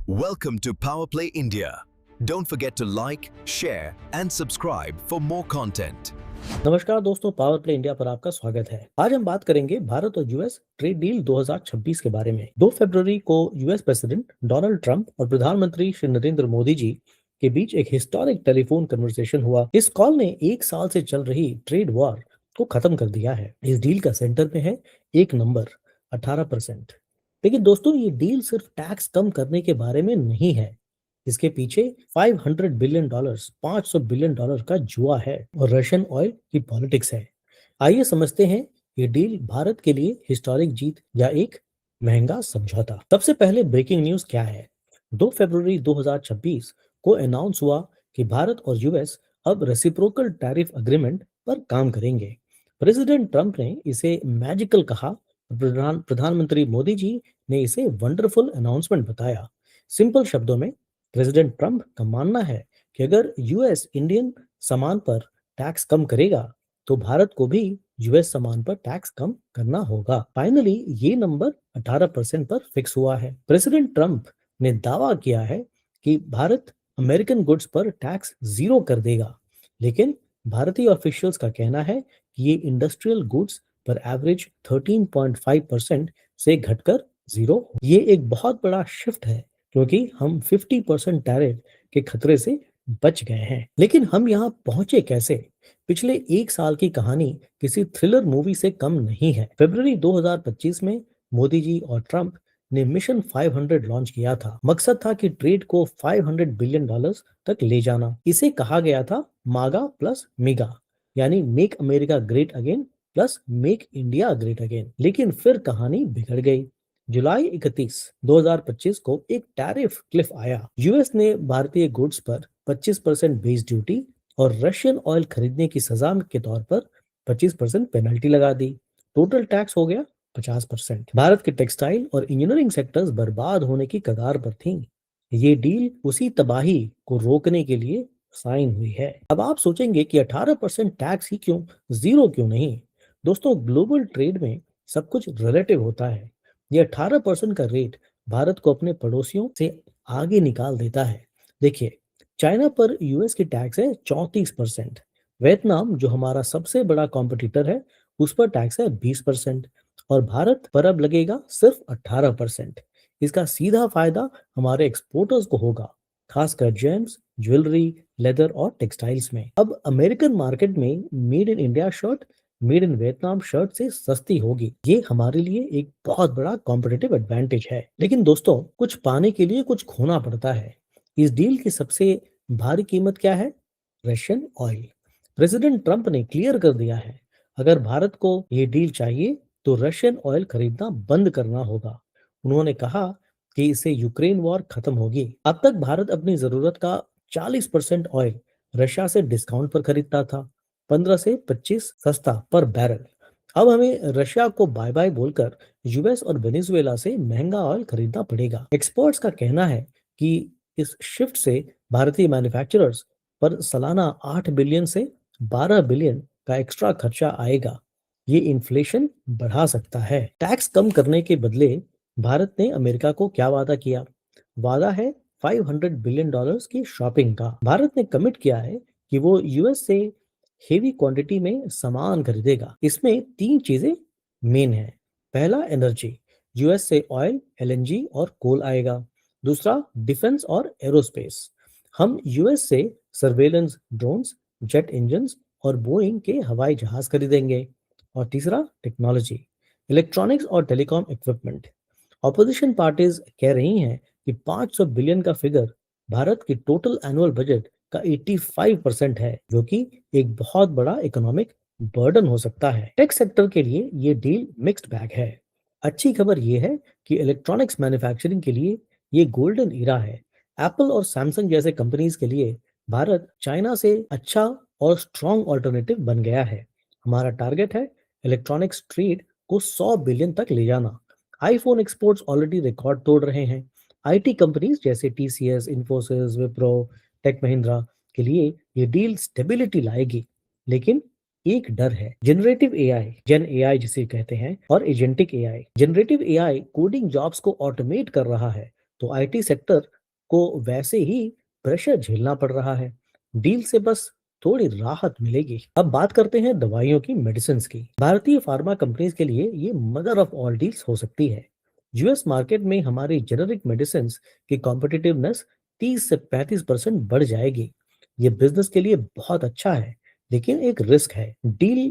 Welcome to Power Play India. Don't forget to like, share and subscribe for more content. नमस्कार दोस्तों, power play India पर आपका स्वागत है। आज हम बात करेंगे भारत और यूएस ट्रेड डील 2026 के बारे में। 2 फरवरी को यूएस प्रेसिडेंट डोनाल्ड ट्रंप और प्रधानमंत्री श्री नरेंद्र मोदी जी के बीच एक हिस्टोरिक टेलीफोन कन्वर्सेशन हुआ। इस कॉल ने 1 साल से चल रही ट्रेड वॉर को खत्म कर दिया है। इस डील का सेंटर में है एक नंबर 18%। लेकिन दोस्तों, ये डील सिर्फ टैक्स कम करने के बारे में नहीं है। इसके पीछे $500 बिलियन 500 बिलियन डॉलर का जुआ है और रशियन ऑयल की पॉलिटिक्स है। आइए समझते हैं ये डील भारत के लिए हिस्टोरिक जीत या एक महंगा समझौता। सबसे पहले ब्रेकिंग न्यूज क्या है? 2 फरवरी 2026 को अनाउंस हुआ कि भारत और यूएस अब रेसिप्रोकल टैरिफ एग्रीमेंट पर काम करेंगे। प्रेसिडेंट ट्रंप ने इसे मैजिकल कहा। प्रधानमंत्री मोदी जी ने इसे वंडरफुल अनाउंसमेंट बताया। सिंपल शब्दों में, प्रेसिडेंट ट्रंप का मानना है कि अगर यूएस इंडियन सामान पर टैक्स कम करेगा तो भारत को भी यूएस सामान पर टैक्स कम करना होगा। फाइनली ये नंबर 18% पर फिक्स हुआ है। प्रेसिडेंट ट्रंप ने दावा किया है कि भारत अमेरिकन गुड्स पर टैक्स 0 कर देगा, लेकिन भारतीय ऑफिशियल्स का कहना है कि ये इंडस्ट्रियल गुड्स पर एवरेज 13.5% से घटकर 0। ये एक बहुत बड़ा शिफ्ट है क्योंकि हम 50% टैरिफ के खतरे से बच गए हैं। लेकिन हम यहाँ पहुंचे कैसे? पिछले 1 साल की कहानी किसी थ्रिलर मूवी से कम नहीं है। फरवरी 2025 में मोदी जी और ट्रंप ने मिशन 500 लॉन्च किया था। मकसद था कि ट्रेड को $500 बिलियन तक ले जाना। इसे कहा गया था मागा प्लस मेगा, यानी make America great again plus make India great again. लेकिन फिर कहानी बिगड़ गई। जुलाई 31, 2025 को एक टैरिफ क्लिफ आया। यूएस ने भारतीय गुड्स पर 25% बेस ड्यूटी और रशियन ऑयल खरीदने की सजा के तौर पर 25% पेनल्टी लगा दी। टोटल टैक्स हो गया 50%। भारत के टेक्सटाइल और इंजीनियरिंग सेक्टर्स बर्बाद होने की कगार पर थीं। ये डील उसी तबाही को रोकने के लिए साइन हुई है। अब आप सोचेंगे कि 18% टैक्स ही क्यों, 0 क्यों नहीं? दोस्तों, ग्लोबल ट्रेड में सब कुछ रिलेटिव होता है। ये 18% का रेट भारत को अपने पड़ोसियों से आगे निकाल देता है। देखिए, चाइना पर यूएस की टैक्स है 34%। वियतनाम, जो हमारा सबसे बड़ा कॉम्पिटिटर है, उस पर टैक्स है 20% और भारत पर अब लगेगा सिर्फ 18%। इसका सीधा फायदा हमारे एक्सपोर्टर्स को होगा, खासकर जेम्स, ज्वेलरी, लेदर और टेक्सटाइल्स में। अब अमेरिकन मार्केट में made in India shirt made in Vietnam shirt से सस्ती होगी। ये हमारे लिए एक बहुत बड़ा कॉम्पिटिटिव एडवांटेज है। लेकिन दोस्तों, कुछ पाने के लिए कुछ खोना पड़ता है। इस डील की सबसे भारी कीमत क्या है? Russian oil. प्रेसिडेंट ट्रंप ने क्लियर कर दिया है, अगर भारत को ये डील चाहिए तो रशियन ऑयल खरीदना बंद करना होगा। उन्होंने कहा कि इससे यूक्रेन वॉर खत्म होगी। अब तक भारत अपनी जरूरत का 40% ऑयल रशिया से डिस्काउंट पर खरीदता था, 15 से 25 सस्ता पर बैरल। अब हमें रशिया को बाय बाय बोलकर यूएस और वेनेजुएला से महंगा ऑयल खरीदना पड़ेगा। एक्सपर्ट्स का कहना है कि इस शिफ्ट से भारतीय मैन्युफैक्चरर्स पर सालाना 8 बिलियन से 12 बिलियन का एक्स्ट्रा खर्चा आएगा। ये इन्फ्लेशन बढ़ा सकता है। टैक्स कम करने के बदले भारत ने अमेरिका को क्या वादा किया? वादा है $500 बिलियन की शॉपिंग का। भारत ने कमिट किया है कि वो यूएस से हेवी क्वांटिटी में सामान खरीदेगा। इसमें 3 चीजें मेन है। पहला, एनर्जी, यूएस से ऑयल, एलएनजी और कोल आएगा। दूसरा, डिफेंस और एरोस्पेस, हम यूएस से सर्वेलेंस ड्रोन्स, जेट इंजन्स और बोइंग के हवाई जहाज खरीदेंगे। और तीसरा, टेक्नोलॉजी, इलेक्ट्रॉनिक्स और टेलीकॉम इक्विपमेंट। ऑपोजिशन पार्टीज कह रही हैं कि 500 बिलियन का फिगर भारत की टोटल एनुअल बजट का 85% है, जो कि एक बहुत बड़ा इकोनॉमिक बर्डन हो सकता है। टेक सेक्टर के लिए ये डील मिक्स्ड बैग है। अच्छी खबर ये है कि इलेक्ट्रॉनिक्स मैन्युफैक्चरिंग के लिए ये गोल्डन ईरा है। एप्पल और सैमसंग जैसे कंपनीज के लिए भारत चाइना से अच्छा और स्ट्रॉन्ग ऑल्टरनेटिव बन गया है। हमारा टारगेट है इलेक्ट्रॉनिक्स ट्रेड को 100 बिलियन तक ले जाना। आईफोन एक्सपोर्ट्स ऑलरेडी रिकॉर्ड तोड़ रहे हैं। आईटी कंपनीज जैसे टीसीएस, इन्फोसिस, विप्रो, टेक महिंद्रा के लिए ये डील स्टेबिलिटी लाएगी। लेकिन एक डर है, जनरेटिव एआई, जेन एआई जिसे कहते हैं, और agentic AI. Generative AI coding jobs को ऑटोमेट कर रहा है, तो आईटी सेक्टर को वैसे ही प्रेशर झेलना पड़ रहा है। डील से बस थोड़ी राहत मिलेगी। अब बात करते हैं दवाइयों की, मेडिसिन की। भारतीय फार्मा कंपनीज के लिए ये मदर ऑफ ऑल डील्स हो सकती है। यूएस मार्केट में हमारी जेनेरिक मेडिसिन की कॉम्पिटिटिवनेस 30 से 35% बढ़ जाएगी। ये बिजनेस के लिए बहुत अच्छा है, लेकिन एक रिस्क है। डील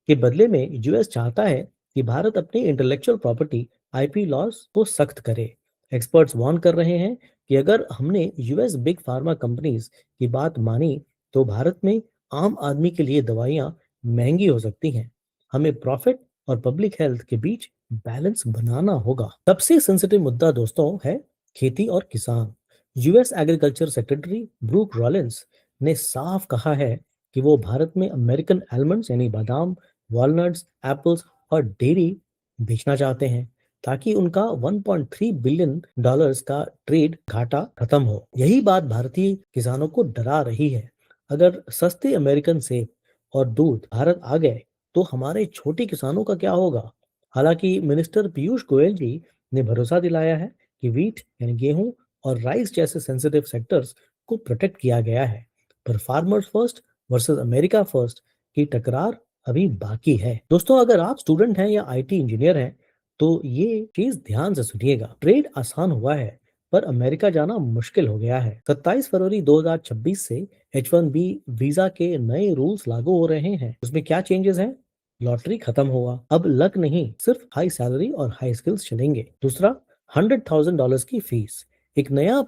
के बदले में यूएस चाहता है कि भारत अपनी इंटेलेक्चुअल प्रॉपर्टी आईपी लॉज को सख्त करे। एक्सपर्ट्स वार्न कर रहे हैं कि अगर हमने यूएस बिग फार्मा कंपनीज की बात मानी तो भारत में आम आदमी के लिए दवाइयां महंगी हो सकती हैं। हमें प्रॉफिट और पब्लिक हेल्थ के बीच बैलेंस बनाना होगा। सबसे सेंसिटिव मुद्दा दोस्तों है खेती और किसान। US agriculture secretary Brooke Rollins ने साफ कहा है कि वो भारत में अमेरिकन आलमंड्स यानी बादाम, वॉलनट्स, एप्पल्स और डेयरी बेचना चाहते हैं ताकि उनका 1.3 बिलियन डॉलर्स का ट्रेड घाटा खत्म हो। यही बात भारतीय किसानों को डरा रही है। अगर सस्ते अमेरिकन सेब और दूध भारत आ गए तो हमारे छोटे किसानों का क्या होगा? हालांकि मिनिस्टर पीयूष गोयल जी ने भरोसा दिलाया है कि वीट यानी गेहूं और राइस जैसे सेंसिटिव सेक्टर्स को प्रोटेक्ट किया गया है, पर farmers first versus America first की टकरार अभी बाकी है। दोस्तों, अगर आप स्टूडेंट हैं या आईटी इंजीनियर हैं तो ये चीज ध्यान से सुनिएगा। ट्रेड आसान हुआ है पर अमेरिका जाना मुश्किल हो गया है। 27 फरवरी 2026 से H1B वीजा के नए रूल्स लागू हो रहे हैं। उसमें क्या चेंजेस हैं? लॉटरी खत्म हुआ, अब लक नहीं सिर्फ हाई सैलरी और हाई स्किल्स चलेंगे। दूसरा, $100,000 की फीस। एक नया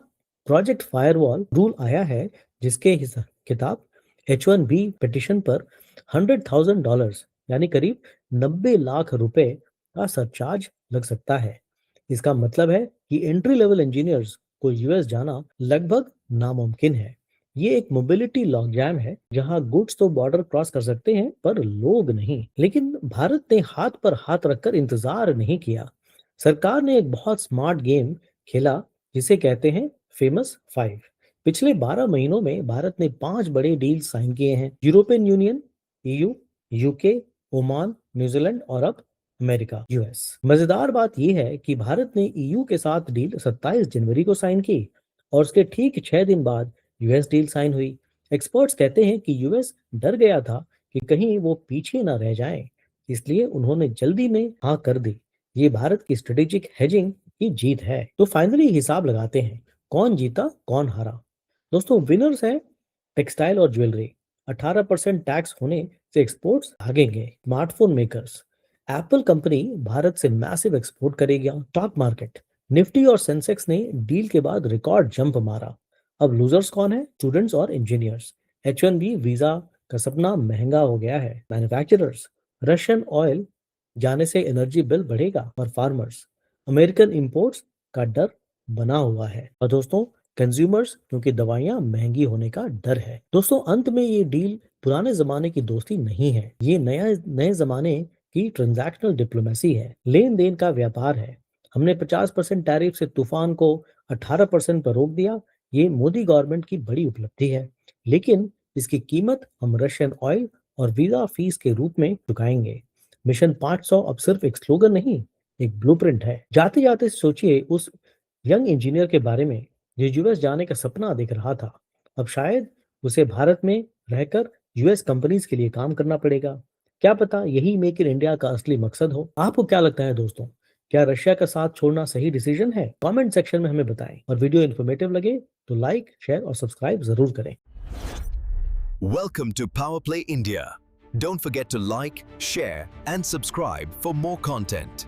प्रोजेक्ट फायरवॉल रूल आया है जिसके खिताब H1B पिटिशन पर $100,000 यानी करीब 90 लाख रुपए का सरचार्ज लग सकता है। इसका मतलब है कि एंट्री लेवल इंजीनियर्स को यूएस जाना लगभग नामुमकिन है। ये एक मोबिलिटी लॉकजैम है जहां गुड्स तो बॉर्डर क्रॉस कर सकते हैं पर लोग नहीं। लेकिन भारत ने हाथ पर हाथ रखकर इंतजार नहीं किया। सरकार ने एक बहुत स्मार्ट गेम खेला जिसे कहते हैं फेमस 5। पिछले 12 महीनों में भारत ने 5 बड़े डील साइन किए हैं। European union, EU, UK, Oman, New Zealand और अब अमेरिका, यूएस। मजेदार बात यह है कि भारत ने ईयू के साथ डील 27 जनवरी को साइन की और उसके ठीक 6 दिन बाद यूएस डील साइन हुई। एक्सपर्ट्स कहते हैं कि यूएस डर गया था कि कहीं वो पीछे ना रह जाए, इसलिए उन्होंने जल्दी में हाँ कर दी। ये भारत की स्ट्रेटेजिक हेजिंग की जीत है। तो फाइनली हिसाब लगाते हैं, कौन जीता कौन हारा। दोस्तों, विनर्स हैं टेक्सटाइल और ज्वेलरी। 18% टैक्स होने से एक्सपोर्ट्स भागेंगे। Smartphone makers, Apple company Bharat से मैसिव एक्सपोर्ट करेगी। स्टॉक मार्केट, निफ्टी और सेंसेक्स ने डील के बाद रिकॉर्ड जंप मारा। अब लूजर्स कौन है? स्टूडेंट्स और इंजीनियर्स। H1B वीजा का सपना महंगा हो गया है। मैन्युफैक्चरर्स, रशियन ऑयल जाने से एनर्जी बिल बढ़ेगा। और फार्मर्स, अमेरिकन इंपोर्ट्स का डर बना हुआ है। और दोस्तों, कंज्यूमर्स, क्योंकि दवाइयां महंगी होने का डर है। दोस्तों, अंत में ये डील पुराने जमाने की दोस्ती नहीं है, ये नए जमाने की ट्रांजैक्शनल डिप्लोमेसी है, लेन देन का व्यापार है। हमने 50% टैरिफ से तूफान को 18% पर रोक दिया। ये मोदी गवर्नमेंट की बड़ी उपलब्धि है, लेकिन इसकी कीमत हम रशियन ऑयल और वीजा फीस के रूप में चुकाएंगे। मिशन 500 अब सिर्फ एक स्लोगन नहीं, एक ब्लूप्रिंट है। जाते जाते सोचिए उस यंग इंजीनियर के बारे में जो यूएस जाने का सपना देख रहा था। अब शायद उसे भारत में रहकर यूएस कंपनीज के लिए काम करना पड़ेगा। क्या पता यही मेक इन इंडिया का असली मकसद हो। आपको क्या लगता है दोस्तों? क्या रशिया का साथ छोड़ना सही डिसीजन है? कमेंट सेक्शन में हमें बताएं। और वीडियो इन्फॉर्मेटिव लगे तो लाइक, शेयर और सब्सक्राइब जरूर करें। Welcome to Power Play India. Don't forget to like, share, and subscribe for more content.